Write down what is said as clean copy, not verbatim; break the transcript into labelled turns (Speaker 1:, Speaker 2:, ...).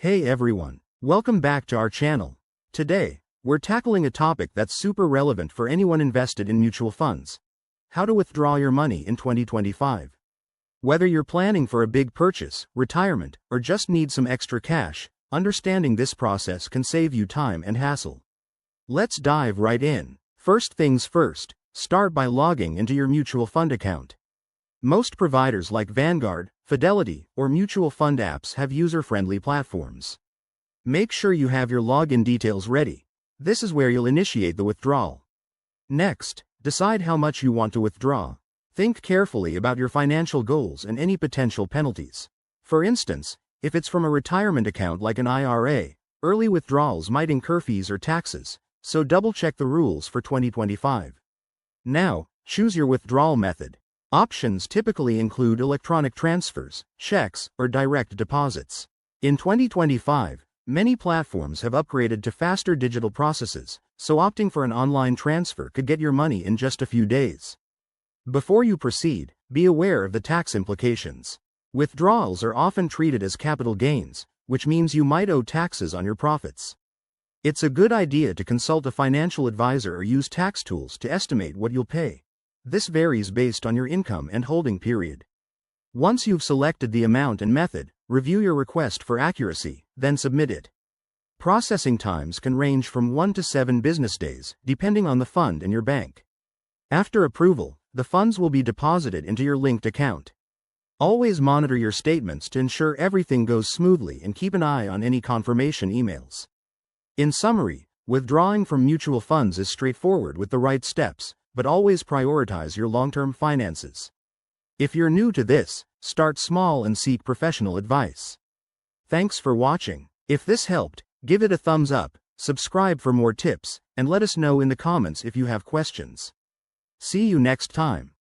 Speaker 1: Hey everyone, welcome back to our channel. Today, we're tackling a topic that's super relevant for anyone invested in mutual funds. How to withdraw your money in 2025. Whether you're planning for a big purchase, retirement, or just need some extra cash, understanding this process can save you time and hassle. Let's dive right in. First things first, start by logging into your mutual fund account. Most providers like Vanguard, Fidelity, or mutual fund apps have user-friendly platforms. Make sure you have your login details ready. This is where you'll initiate the withdrawal. Next, decide how much you want to withdraw. Think carefully about your financial goals and any potential penalties. For instance, if it's from a retirement account like an IRA, early withdrawals might incur fees or taxes, so double-check the rules for 2025. Now, choose your withdrawal method. Options typically include electronic transfers, checks, or direct deposits. In 2025, many platforms have upgraded to faster digital processes, so opting for an online transfer could get your money in just a few days. Before you proceed, be aware of the tax implications. Withdrawals are often treated as capital gains, which means you might owe taxes on your profits. It's a good idea to consult a financial advisor or use tax tools to estimate what you'll pay. This varies based on your income and holding period. Once you've selected the amount and method, review your request for accuracy, then submit it. Processing times can range from 1 to 7 business days, depending on the fund and your bank. After approval, the funds will be deposited into your linked account. Always monitor your statements to ensure everything goes smoothly and keep an eye on any confirmation emails. In summary, withdrawing from mutual funds is straightforward with the right steps, but always prioritize your long-term finances. If you're new to this, start small and seek professional advice. Thanks for watching. If this helped, give it a thumbs up, subscribe for more tips, and let us know in the comments if you have questions. See you next time.